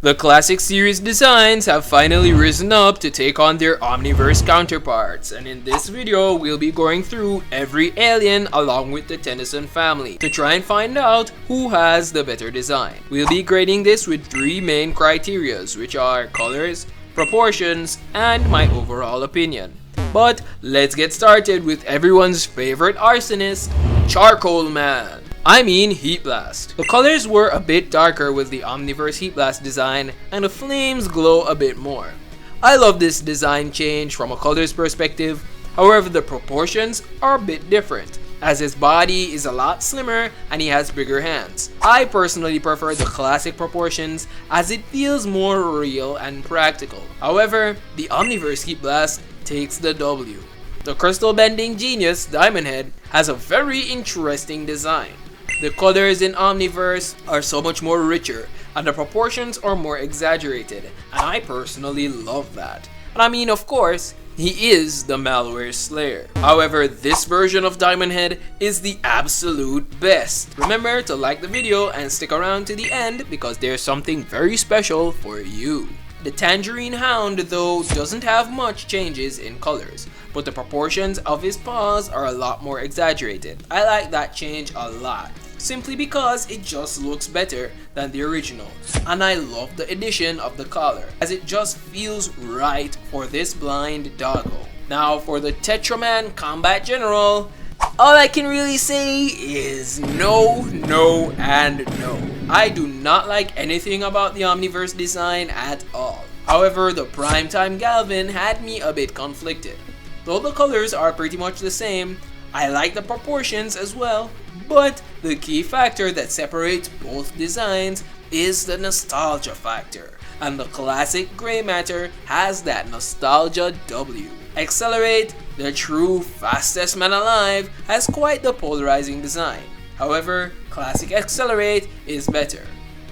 The classic series designs have finally risen up to take on their Omniverse counterparts, and in this video we'll be going through every alien along with the Tennyson family to try and find out who has the better design. We'll be grading this with three main criterias, which are colors, proportions, and my overall opinion. But let's get started with everyone's favorite arsonist, Charcoal Man. I mean Heat Blast. The colors were a bit darker with the Omniverse Heat Blast design, and the flames glow a bit more. I love this design change from a colors perspective, however the proportions are a bit different, as his body is a lot slimmer and he has bigger hands. I personally prefer the classic proportions as it feels more real and practical. However, the Omniverse Heat Blast takes the W. The crystal bending genius Diamond Head has a very interesting design. The colors in Omniverse are so much more richer and the proportions are more exaggerated, and I personally love that. And I mean, of course, he is the Malware Slayer. However, this version of Diamond Head is the absolute best. Remember to like the video and stick around to the end because there's something very special for you. The Tangerine Hound though doesn't have much changes in colors, but the proportions of his paws are a lot more exaggerated. I like that change a lot, simply because it just looks better than the original, and I love the addition of the collar as it just feels right for this blind doggo. Now for the Tetraman Combat General, all I can really say is no, no, and no. I do not like anything about the Omniverse design at all. However, the Primetime Galvin had me a bit conflicted. Though the colors are pretty much the same, I like the proportions as well, but the key factor that separates both designs is the nostalgia factor, and the classic Grey Matter has that nostalgia W. Accelerate, the true fastest man alive, has quite the polarizing design. However, Classic Accelerate is better.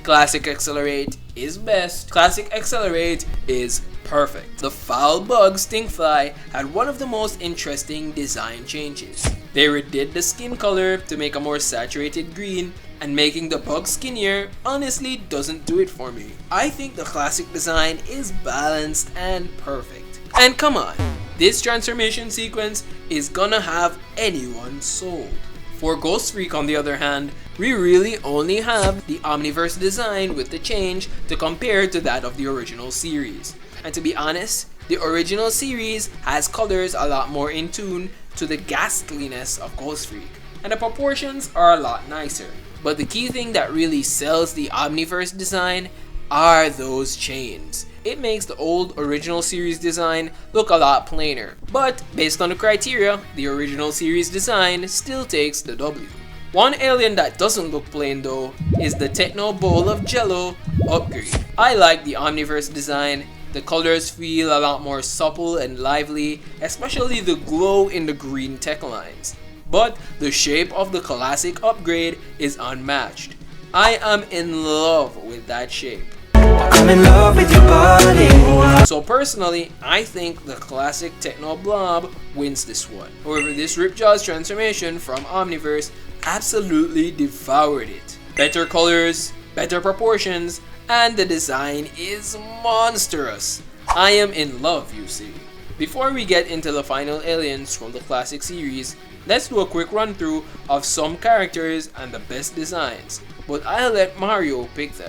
Classic Accelerate is best. Classic Accelerate is perfect. The foul Bug Stinkfly had one of the most interesting design changes. They redid the skin color to make a more saturated green, and making the bug skinnier honestly doesn't do it for me. I think the classic design is balanced and perfect. And come on, this transformation sequence is gonna have anyone sold. For Ghost Freak on the other hand, we really only have the Omniverse design with the change to compare to that of the original series. And to be honest, the original series has colors a lot more in tune to the ghastliness of Ghost Freak, and the proportions are a lot nicer. But the key thing that really sells the Omniverse design are those chains. It makes the old original series design look a lot plainer, but based on the criteria, the original series design still takes the W. One alien that doesn't look plain though is the Techno Bowl of Jello upgrade. I like the Omniverse design. The colors feel a lot more supple and lively, especially the glow in the green tech lines. But the shape of the classic upgrade is unmatched. I am in love with that shape. I'm in love with your body. So personally, I think the classic Techno Blob wins this one. However, this Ripjaw's transformation from Omniverse absolutely devoured it. Better colors, better proportions, and the design is monstrous. I am in love, you see. Before we get into the final aliens from the classic series, let's do a quick run through of some characters and the best designs, but I'll let Mario pick them.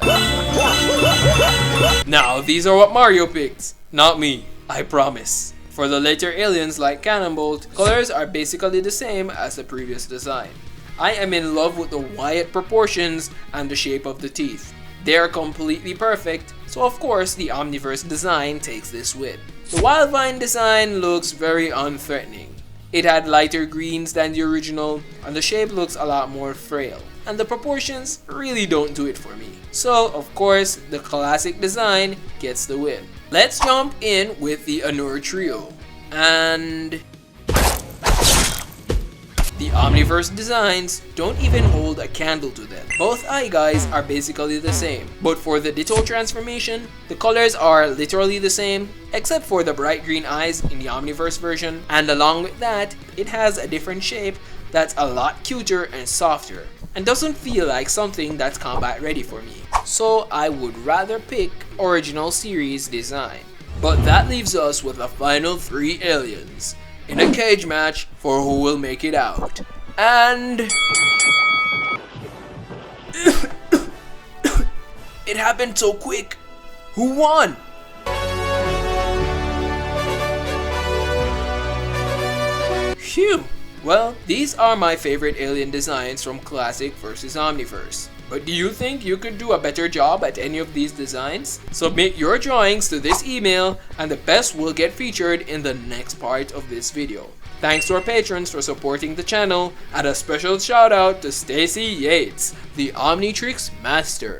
Now, these are what Mario picked, not me, I promise. For the later aliens like Cannonbolt, colors are basically the same as the previous design. I am in love with the wide proportions and the shape of the teeth. They are completely perfect, so of course the Omniverse design takes this win. The Wildvine design looks very unthreatening. It had lighter greens than the original, and the shape looks a lot more frail, and the proportions really don't do it for me. So of course the classic design gets the win. Let's jump in with the Anur trio, and the Omniverse designs don't even hold a candle to them. Both eye guys are basically the same, but for the Ditto transformation, the colors are literally the same, except for the bright green eyes in the Omniverse version, and along with that, it has a different shape that's a lot cuter and softer, and doesn't feel like something that's combat ready for me. so I would rather pick original series design. But that leaves us with the final 3 aliens in a cage match for who will make it out. And it happened so quick. Who won? Phew. Well, these are my favorite alien designs from Classic vs Omniverse. But do you think you could do a better job at any of these designs? Submit your drawings to this email and the best will get featured in the next part of this video. Thanks to our patrons for supporting the channel, and a special shout out to Stacy Yates, the Omnitrix Master.